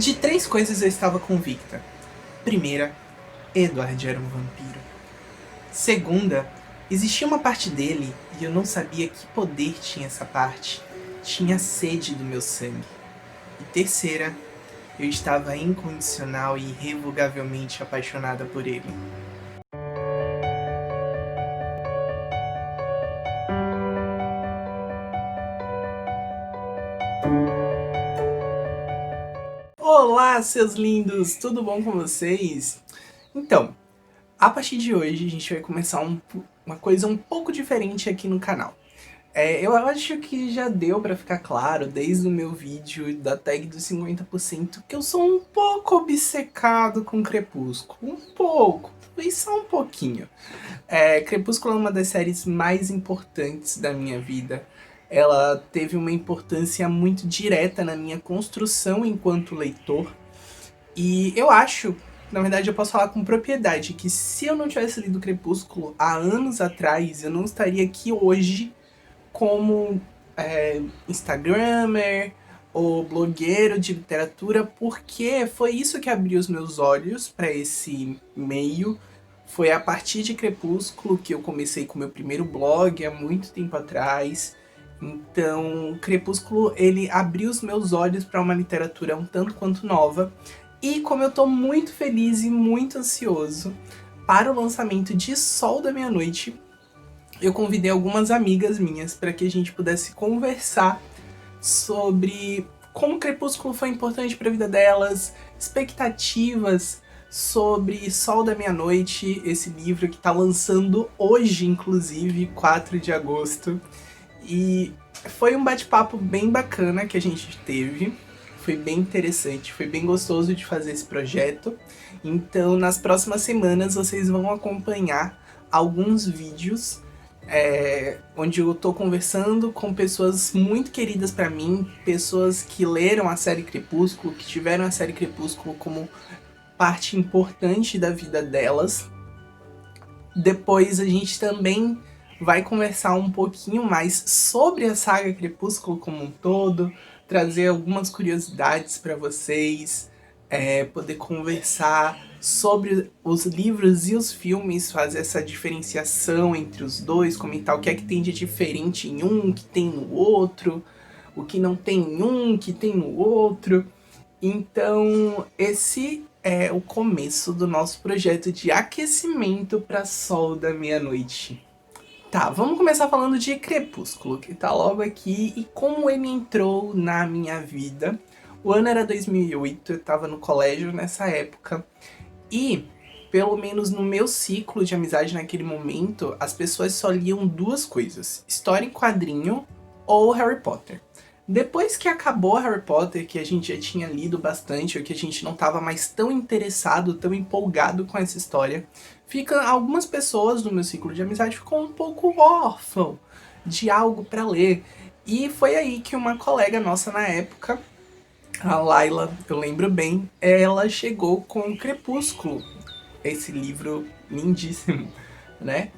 De 3 coisas eu estava convicta. Primeira, Edward era um vampiro. Segunda, existia uma parte dele e eu não sabia que poder tinha essa parte. Tinha sede do meu sangue. E terceira, eu estava incondicional e irrevogavelmente apaixonada por ele. Olá, seus lindos! Tudo bom com vocês? Então, a partir de hoje a gente vai começar uma coisa um pouco diferente aqui no canal. Eu acho que já deu pra ficar claro desde o meu vídeo da tag dos 50% que eu sou um pouco obcecado com Crepúsculo. Um pouco, talvez só um pouquinho. Crepúsculo é uma das séries mais importantes da minha vida. Ela teve uma importância muito direta na minha construção enquanto leitor. E eu acho, na verdade eu posso falar com propriedade, que se eu não tivesse lido Crepúsculo há anos atrás, eu não estaria aqui hoje como instagrammer ou blogueiro de literatura, porque foi isso que abriu os meus olhos para esse meio. Foi a partir de Crepúsculo que eu comecei com meu primeiro blog há muito tempo atrás. Então, Crepúsculo, ele abriu os meus olhos para uma literatura um tanto quanto nova. E como eu tô muito feliz e muito ansioso para o lançamento de Sol da Meia-Noite, eu convidei algumas amigas minhas para que a gente pudesse conversar sobre como Crepúsculo foi importante para a vida delas, expectativas sobre Sol da Meia-Noite, esse livro que está lançando hoje, inclusive, 4 de agosto. E foi um bate-papo bem bacana que a gente teve, foi bem interessante, foi bem gostoso de fazer esse projeto. Então, nas próximas semanas, vocês vão acompanhar alguns vídeos onde eu tô conversando com pessoas muito queridas pra mim, pessoas que leram a série Crepúsculo, que tiveram a série Crepúsculo como parte importante da vida delas. Depois a gente também vai conversar um pouquinho mais sobre a saga Crepúsculo como um todo, trazer algumas curiosidades pra vocês, poder conversar sobre os livros e os filmes, fazer essa diferenciação entre os dois, comentar o que é que tem de diferente em um, que tem no outro, o que não tem em um, que tem no outro. Então, esse é o começo do nosso projeto de aquecimento para Sol da Meia-Noite. Tá, vamos começar falando de Crepúsculo, que tá logo aqui, e como ele entrou na minha vida. O ano era 2008, eu tava no colégio nessa época, e, pelo menos no meu ciclo de amizade naquele momento, as pessoas só liam 2 coisas: história em quadrinho ou Harry Potter. Depois que acabou Harry Potter, que a gente já tinha lido bastante, ou que a gente não estava mais tão interessado, tão empolgado com essa história, algumas pessoas do meu ciclo de amizade ficam um pouco órfão de algo para ler. E foi aí que uma colega nossa na época, a Laila, eu lembro bem, ela chegou com Crepúsculo, esse livro lindíssimo, né?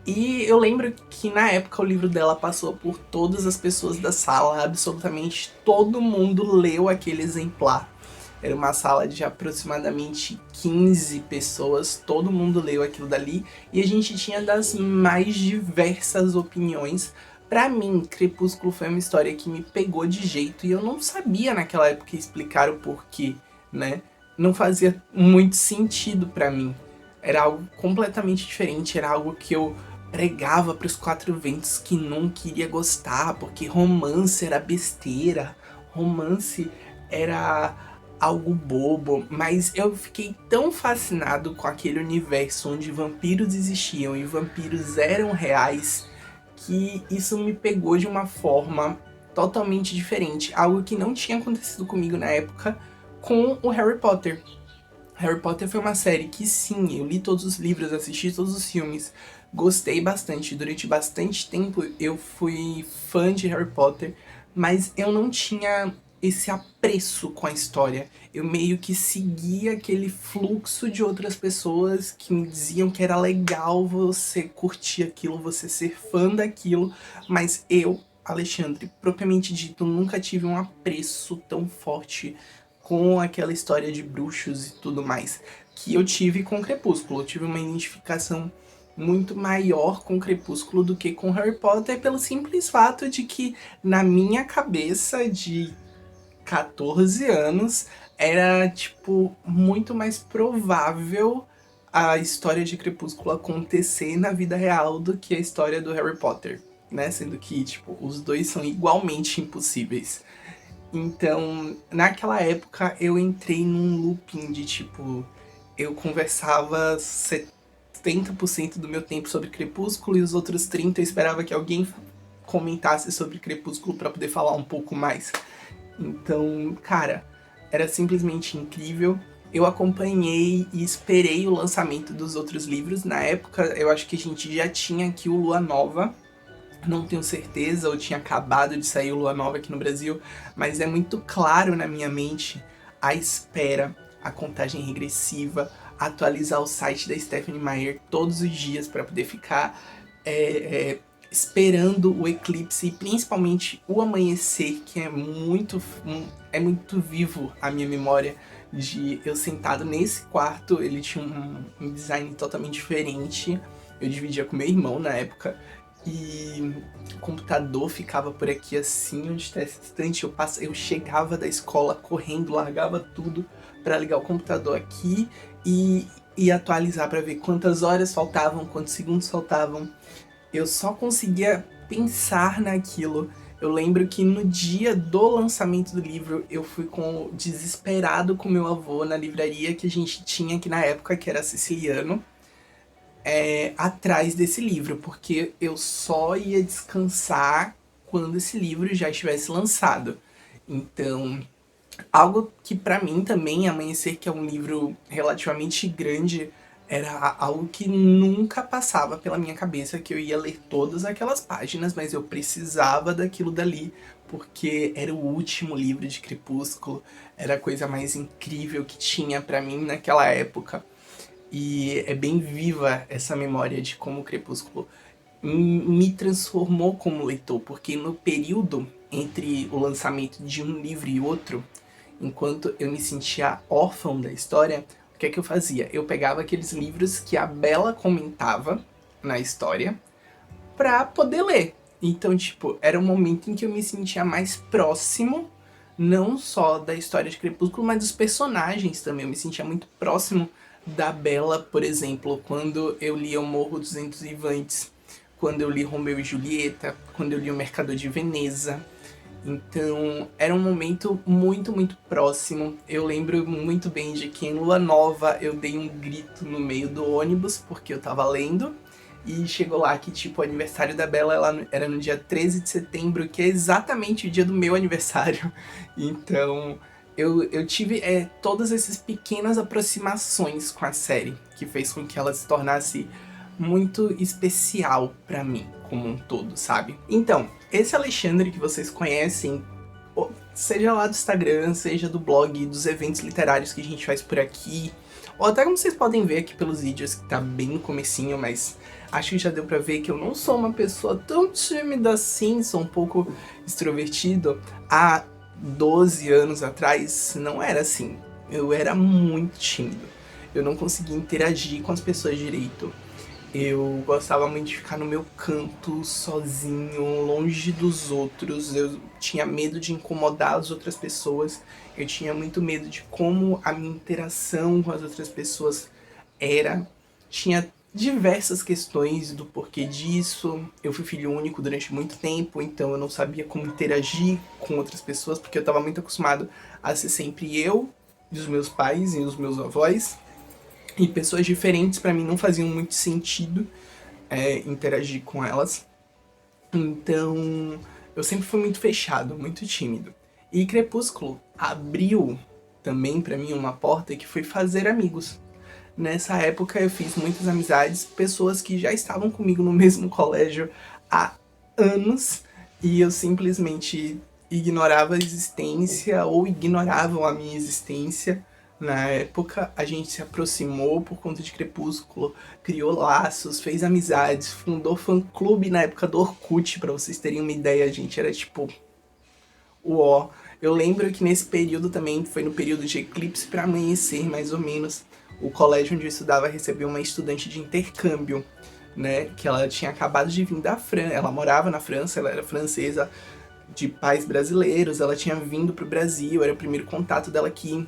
E eu lembro que na época o livro dela passou por todas as pessoas da sala, absolutamente todo mundo leu aquele exemplar. Era uma sala de aproximadamente 15 pessoas, todo mundo leu aquilo dali, e a gente tinha das mais diversas opiniões. Pra mim, Crepúsculo foi uma história que me pegou de jeito e eu não sabia naquela época explicar o porquê, né? Não fazia muito sentido pra mim. Era algo completamente diferente, era algo que eu pregava pros 4 ventos que não queria gostar, porque romance era besteira, romance era algo bobo, mas eu fiquei tão fascinado com aquele universo onde vampiros existiam e vampiros eram reais, que isso me pegou de uma forma totalmente diferente, algo que não tinha acontecido comigo na época com o Harry Potter. Harry Potter foi uma série que sim, eu li todos os livros, assisti todos os filmes, gostei bastante, durante bastante tempo eu fui fã de Harry Potter, mas eu não tinha esse apreço com a história. Eu meio que seguia aquele fluxo de outras pessoas que me diziam que era legal você curtir aquilo, você ser fã daquilo, mas eu, Alexandre, propriamente dito, nunca tive um apreço tão forte com aquela história de bruxos e tudo mais que eu tive com Crepúsculo. Eu tive uma identificação muito maior com Crepúsculo do que com Harry Potter, pelo simples fato de que, na minha cabeça de 14 anos, era, tipo, muito mais provável a história de Crepúsculo acontecer na vida real do que a história do Harry Potter, né? Sendo que, tipo, os dois são igualmente impossíveis. Então, naquela época, eu entrei num looping de, tipo, eu conversava 70% do meu tempo sobre Crepúsculo e os outros 30% eu esperava que alguém comentasse sobre Crepúsculo para poder falar um pouco mais. Então, cara, era simplesmente incrível. Eu acompanhei e esperei o lançamento dos outros livros. Na época, eu acho que a gente já tinha aqui o Lua Nova. Não tenho certeza, ou tinha acabado de sair o Lua Nova aqui no Brasil, mas é muito claro na minha mente a espera, a contagem regressiva, atualizar o site da Stephenie Meyer todos os dias para poder ficar esperando o eclipse e principalmente o amanhecer, que é muito vivo a minha memória de eu sentado nesse quarto. Ele tinha um design totalmente diferente. Eu dividia com meu irmão na época. E o computador ficava por aqui assim, onde está essa estante. Eu chegava da escola correndo, largava tudo para ligar o computador aqui e atualizar para ver quantas horas faltavam, quantos segundos faltavam. Eu só conseguia pensar naquilo. Eu lembro que no dia do lançamento do livro, eu fui desesperado com meu avô na livraria que a gente tinha aqui na época, que era Siciliano, atrás desse livro, porque eu só ia descansar quando esse livro já estivesse lançado. Então, algo que pra mim também, Amanhecer, que é um livro relativamente grande, era algo que nunca passava pela minha cabeça, que eu ia ler todas aquelas páginas, mas eu precisava daquilo dali, porque era o último livro de Crepúsculo, era a coisa mais incrível que tinha pra mim naquela época. E é bem viva essa memória de como o Crepúsculo me transformou como leitor, porque no período entre o lançamento de um livro e outro, enquanto eu me sentia órfão da história, o que é que eu fazia? Eu pegava aqueles livros que a Bella comentava na história pra poder ler. Então, tipo, era um momento em que eu me sentia mais próximo, não só da história de Crepúsculo, mas dos personagens também. Eu me sentia muito próximo da Bella, por exemplo, quando eu lia O Morro dos Ventos Vivantes, quando eu li Romeu e Julieta, quando eu li O Mercador de Veneza. Então, era um momento muito, muito próximo. Eu lembro muito bem de que em Lua Nova eu dei um grito no meio do ônibus, porque eu tava lendo. E chegou lá que, tipo, o aniversário da Bella era no dia 13 de setembro, que é exatamente o dia do meu aniversário. Então, eu tive todas essas pequenas aproximações com a série, que fez com que ela se tornasse muito especial pra mim, como um todo, sabe? Então, esse Alexandre que vocês conhecem, seja lá do Instagram, seja do blog, dos eventos literários que a gente faz por aqui, ou até como vocês podem ver aqui pelos vídeos, que tá bem no comecinho, mas acho que já deu pra ver que eu não sou uma pessoa tão tímida assim, sou um pouco extrovertido. Há 12 anos atrás não era assim, eu era muito tímido, eu não conseguia interagir com as pessoas direito. Eu gostava muito de ficar no meu canto, sozinho, longe dos outros. Eu tinha medo de incomodar as outras pessoas. Eu tinha muito medo de como a minha interação com as outras pessoas era. Tinha diversas questões do porquê disso. Eu fui filho único durante muito tempo, então eu não sabia como interagir com outras pessoas, porque eu estava muito acostumado a ser sempre eu, e os meus pais e os meus avós. E pessoas diferentes pra mim não faziam muito sentido interagir com elas. Então eu sempre fui muito fechado, muito tímido. E Crepúsculo abriu também pra mim uma porta que foi fazer amigos. Nessa época eu fiz muitas amizades, pessoas que já estavam comigo no mesmo colégio há anos e eu simplesmente ignorava a existência ou ignoravam a minha existência. Na época, a gente se aproximou por conta de Crepúsculo, criou laços, fez amizades, fundou fã-clube na época do Orkut, pra vocês terem uma ideia, a gente era tipo... Uó, Eu lembro que nesse período também, foi no período de eclipse para amanhecer, mais ou menos, o colégio onde eu estudava recebeu uma estudante de intercâmbio, né? Que ela tinha acabado de vir da França, ela morava na França, ela era francesa, de pais brasileiros, ela tinha vindo pro Brasil, era o primeiro contato dela aqui.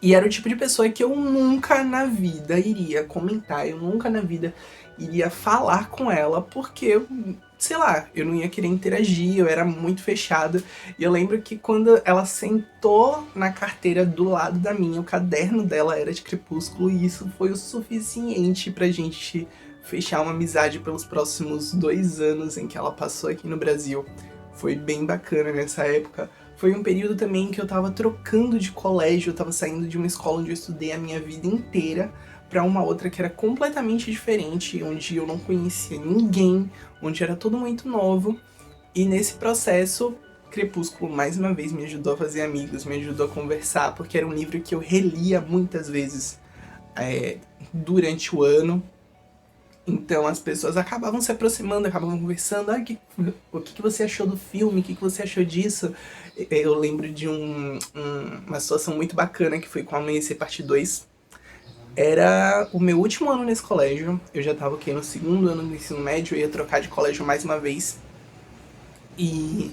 E era o tipo de pessoa que eu nunca na vida iria comentar, eu nunca na vida iria falar com ela, porque, sei lá, eu não ia querer interagir, eu era muito fechado. E eu lembro que quando ela sentou na carteira do lado da minha, o caderno dela era de Crepúsculo, e isso foi o suficiente pra gente fechar uma amizade pelos próximos 2 anos em que ela passou aqui no Brasil. Foi bem bacana nessa época. Foi um período também que eu tava trocando de colégio, eu tava saindo de uma escola onde eu estudei a minha vida inteira pra uma outra que era completamente diferente, onde eu não conhecia ninguém, onde era tudo muito novo. E nesse processo, Crepúsculo mais uma vez me ajudou a fazer amigos, me ajudou a conversar, porque era um livro que eu relia muitas vezes durante o ano. Então as pessoas acabavam se aproximando, acabavam conversando. Ah, o que você achou do filme? O que você achou disso? Eu lembro de uma situação muito bacana que foi com Amanhecer Parte 2. Era o meu último ano nesse colégio. Eu já tava aqui no segundo ano do ensino médio, eu ia trocar de colégio mais uma vez. E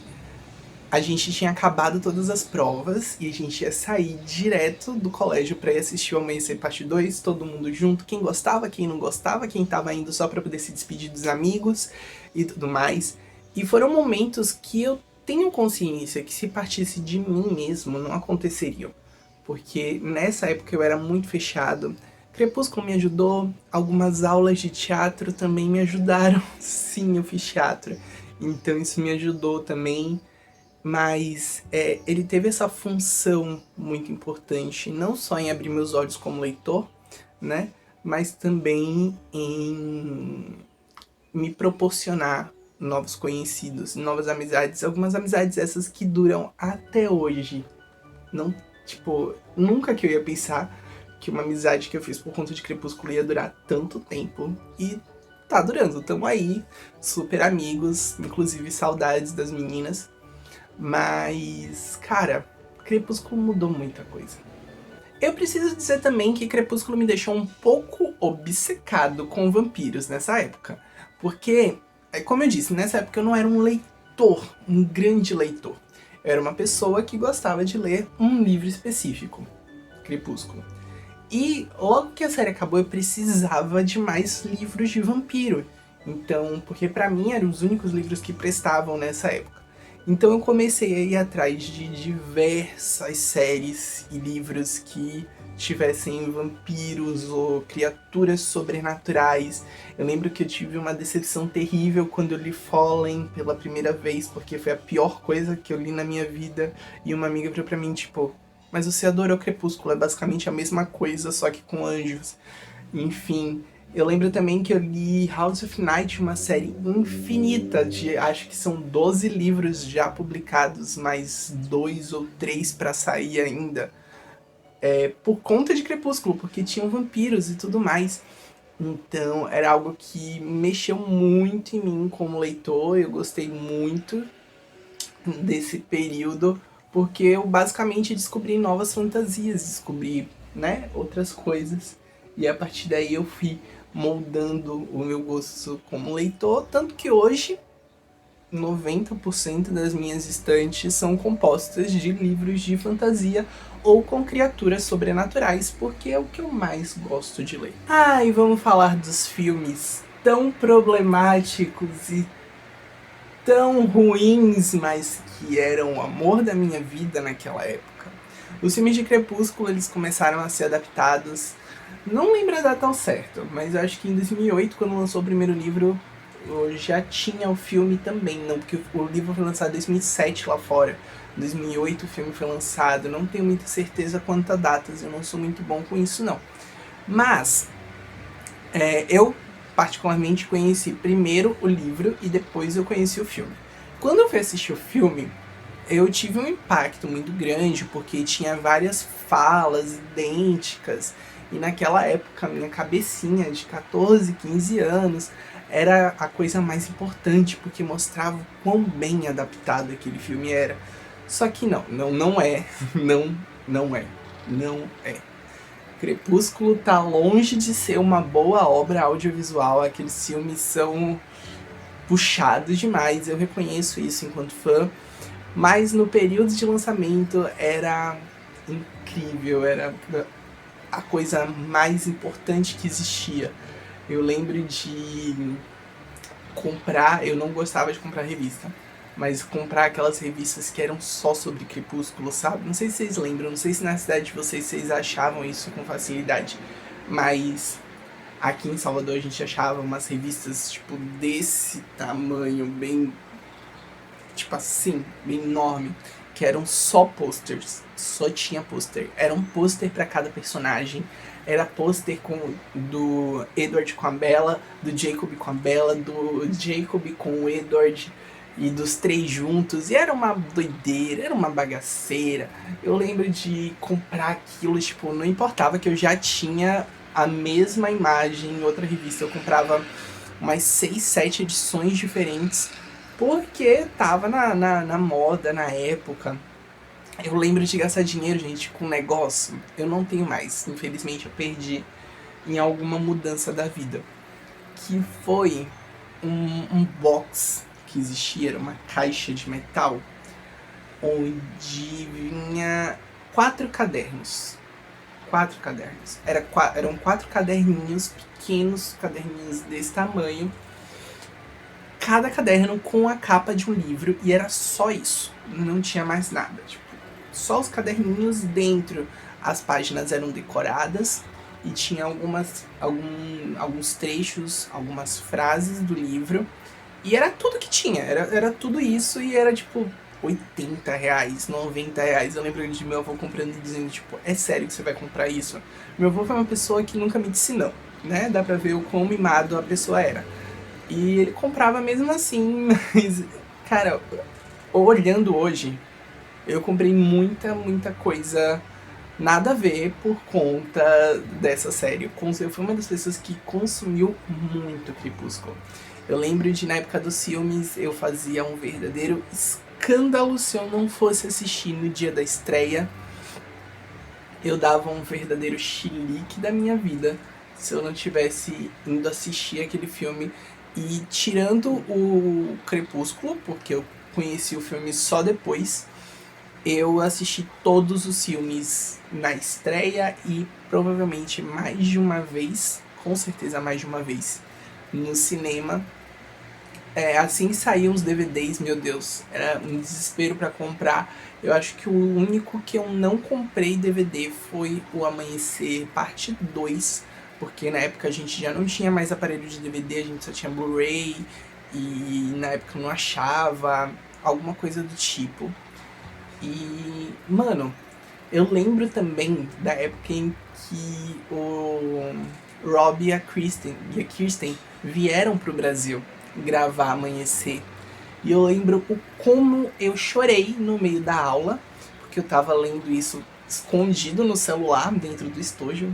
a gente tinha acabado todas as provas e a gente ia sair direto do colégio pra ir assistir o Amanhecer Parte 2, todo mundo junto, quem gostava, quem não gostava, quem tava indo só pra poder se despedir dos amigos e tudo mais. E foram momentos que eu tenho consciência que se partisse de mim mesmo não aconteceriam. Porque nessa época eu era muito fechado. Crepúsculo me ajudou, algumas aulas de teatro também me ajudaram. Sim, eu fiz teatro. Então isso me ajudou também. Mas ele teve essa função muito importante, não só em abrir meus olhos como leitor, né? Mas também em me proporcionar novos conhecidos, novas amizades, algumas amizades essas que duram até hoje. Não, tipo, nunca que eu ia pensar que uma amizade que eu fiz por conta de Crepúsculo ia durar tanto tempo. E tá durando, tamo aí, super amigos, inclusive saudades das meninas. Mas, cara, Crepúsculo mudou muita coisa. Eu preciso dizer também que Crepúsculo me deixou um pouco obcecado com vampiros nessa época. Porque, como eu disse, nessa época eu não era um leitor, um grande leitor. Eu era uma pessoa que gostava de ler um livro específico, Crepúsculo. E logo que a série acabou eu precisava de mais livros de vampiro. Então, porque pra mim eram os únicos livros que prestavam nessa época. Então eu comecei a ir atrás de diversas séries e livros que tivessem vampiros ou criaturas sobrenaturais. Eu lembro que eu tive uma decepção terrível quando eu li Fallen pela primeira vez, porque foi a pior coisa que eu li na minha vida. E uma amiga virou pra mim, tipo, mas você adorou Crepúsculo, é basicamente a mesma coisa, só que com anjos. Enfim, eu lembro também que eu li House of Night, uma série infinita de, acho que são 12 livros já publicados, mais 2 ou 3 pra sair ainda. Por conta de Crepúsculo, porque tinham vampiros e tudo mais. Então era algo que mexeu muito em mim como leitor, eu gostei muito desse período, porque eu basicamente descobri novas fantasias, descobri, né, outras coisas. E a partir daí eu fui moldando o meu gosto como leitor, tanto que hoje 90% das minhas estantes são compostas de livros de fantasia ou com criaturas sobrenaturais, porque é o que eu mais gosto de ler. Ah, e vamos falar dos filmes tão problemáticos e tão ruins, mas que eram o amor da minha vida naquela época. Os filmes de Crepúsculo, eles começaram a ser adaptados, não lembro a data ao certo, mas eu acho que em 2008, quando lançou o primeiro livro, já tinha o filme também, não, porque o livro foi lançado em 2007 lá fora. Em 2008 o filme foi lançado, não tenho muita certeza quanto a datas, eu não sou muito bom com isso não. Mas, eu particularmente conheci primeiro o livro e depois eu conheci o filme. Quando eu fui assistir o filme, eu tive um impacto muito grande, porque tinha várias falas idênticas, e naquela época minha cabecinha de 14, 15 anos era a coisa mais importante, porque mostrava o quão bem adaptado aquele filme era. Só que não é, não é, não é. Crepúsculo tá longe de ser uma boa obra audiovisual, aqueles filmes são puxados demais, eu reconheço isso enquanto fã, mas no período de lançamento era incrível, era a coisa mais importante que existia. Eu lembro de comprar, eu não gostava de comprar revista, mas comprar aquelas revistas que eram só sobre Crepúsculo, sabe? Não sei se vocês lembram, não sei se na cidade de vocês achavam isso com facilidade, mas aqui em Salvador a gente achava umas revistas, tipo, desse tamanho, bem, tipo assim, bem enorme, que eram só posters, só tinha pôster. Era um pôster para cada personagem. Era pôster do Edward com a Bella, do Jacob com a Bella, do Jacob com o Edward e dos três juntos. E era uma doideira, era uma bagaceira. Eu lembro de comprar aquilo, tipo, não importava que eu já tinha a mesma imagem em outra revista. Eu comprava umas 6, 7 edições diferentes porque tava na moda, na época. Eu lembro de gastar dinheiro, gente, com negócio. Eu não tenho mais, infelizmente eu perdi em alguma mudança da vida. Que foi um box que existia, era uma caixa de metal, onde vinha 4 cadernos. 4 cadernos. Eram 4 caderninhos, pequenos caderninhos desse tamanho, cada caderno com a capa de um livro, e era só isso, não tinha mais nada, tipo, só os caderninhos dentro, as páginas eram decoradas e tinha alguns trechos, algumas frases do livro, e era tudo que tinha, era tudo isso, e era tipo R$80, R$90. Eu lembro de meu avô comprando e dizendo, tipo, é sério que você vai comprar isso? Meu avô foi uma pessoa que nunca me disse não, né? Dá pra ver o quão mimado a pessoa era. E ele comprava mesmo assim, mas, cara, olhando hoje, eu comprei muita coisa nada a ver por conta dessa série. Eu fui uma das pessoas que consumiu muito Crepúsculo. Eu lembro de, na época dos filmes, eu fazia um verdadeiro escândalo se eu não fosse assistir no dia da estreia. Eu dava um verdadeiro chilique da minha vida se eu não tivesse indo assistir aquele filme. E tirando o Crepúsculo, porque eu conheci o filme só depois, eu assisti todos os filmes na estreia e provavelmente mais de uma vez, com certeza mais de uma vez, no cinema. Assim saíam os DVDs, meu Deus, era um desespero pra comprar. Eu acho que o único que eu não comprei DVD foi o Amanhecer Parte 2, porque na época a gente já não tinha mais aparelho de DVD, a gente só tinha Blu-ray, e na época eu não achava, alguma coisa do tipo. E, mano, eu lembro também da época em que o Rob e a Kirsten vieram pro Brasil gravar Amanhecer. E eu lembro o como eu chorei no meio da aula, porque eu tava lendo isso escondido no celular, dentro do estojo.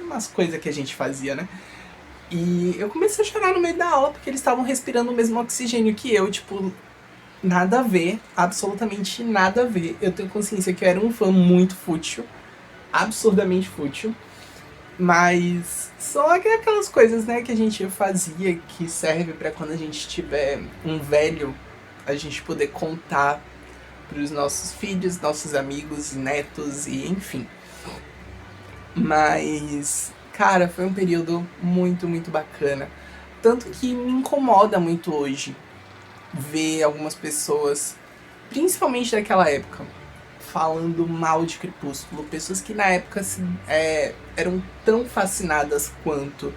Umas coisas que a gente fazia, né? E eu comecei a chorar no meio da aula, porque eles estavam respirando o mesmo oxigênio que eu, tipo, nada a ver, absolutamente nada a ver. Eu tenho consciência que eu era um fã muito fútil, absurdamente fútil, mas são aquelas coisas, né, que a gente fazia, que serve pra quando a gente tiver um velho, a gente poder contar pros nossos filhos, nossos amigos, netos e enfim. Mas, cara, foi um período muito bacana. Tanto que me incomoda muito hoje ver algumas pessoas, principalmente daquela época, falando mal de Crepúsculo. Pessoas que na época eram tão fascinadas quanto,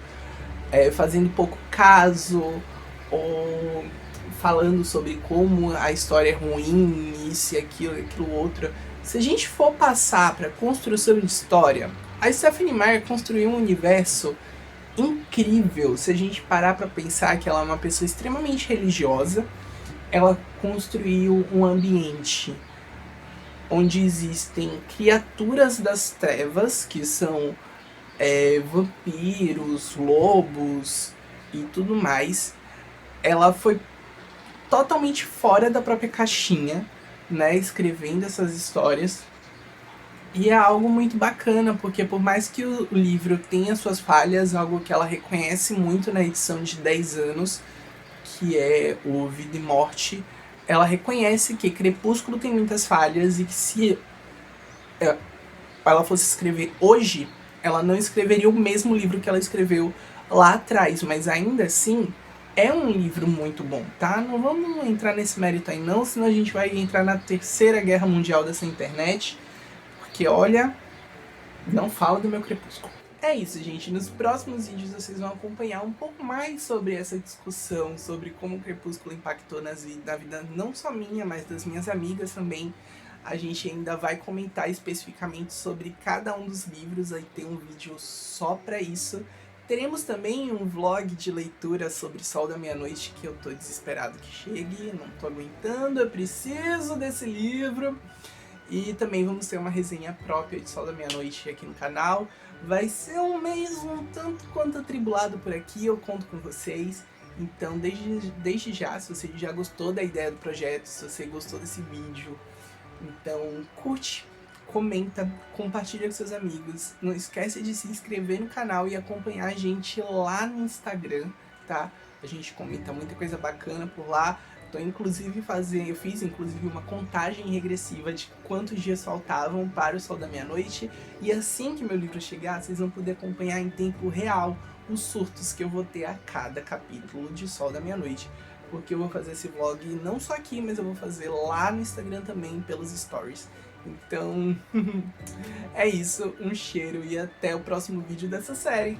fazendo pouco caso, ou falando sobre como a história é ruim, isso e aquilo outro. Se a gente for passar para construção de história, a Stephenie Meyer construiu um universo incrível. Se a gente parar para pensar que ela é uma pessoa extremamente religiosa, ela construiu um ambiente onde existem criaturas das trevas, que são vampiros, lobos e tudo mais. Ela foi totalmente fora da própria caixinha né, escrevendo essas histórias. E é algo muito bacana, porque por mais que o livro tenha suas falhas, algo que ela reconhece muito na edição de 10 anos, que é o Vida e Morte, ela reconhece que Crepúsculo tem muitas falhas e que se ela fosse escrever hoje, ela não escreveria o mesmo livro que ela escreveu lá atrás, mas ainda assim é um livro muito bom, tá? Não vamos entrar nesse mérito aí não, senão a gente vai entrar na terceira guerra mundial dessa internet, porque olha, não fala do meu Crepúsculo. É isso, gente. Nos próximos vídeos vocês vão acompanhar um pouco mais sobre essa discussão, sobre como o Crepúsculo impactou na vida não só minha, mas das minhas amigas também. A gente ainda vai comentar especificamente sobre cada um dos livros, aí tem um vídeo só pra isso. Teremos também um vlog de leitura sobre Sol da Meia-Noite, que eu tô desesperado que chegue, não tô aguentando, eu preciso desse livro. E também vamos ter uma resenha própria de Sol da Meia-Noite aqui no canal. Vai ser um mês um tanto quanto atribulado por aqui, eu conto com vocês. Então desde já, se você já gostou da ideia do projeto, se você gostou desse vídeo, então curte, comenta, compartilha com seus amigos. Não esquece de se inscrever no canal e acompanhar a gente lá no Instagram, tá? A gente comenta muita coisa bacana por lá. Eu fiz inclusive uma contagem regressiva de quantos dias faltavam para o Sol da Meia-Noite. E assim que meu livro chegar, vocês vão poder acompanhar em tempo real os surtos que eu vou ter a cada capítulo de Sol da Meia-Noite. Porque eu vou fazer esse vlog não só aqui, mas eu vou fazer lá no Instagram também, pelos stories. Então, é isso, um cheiro e até o próximo vídeo dessa série.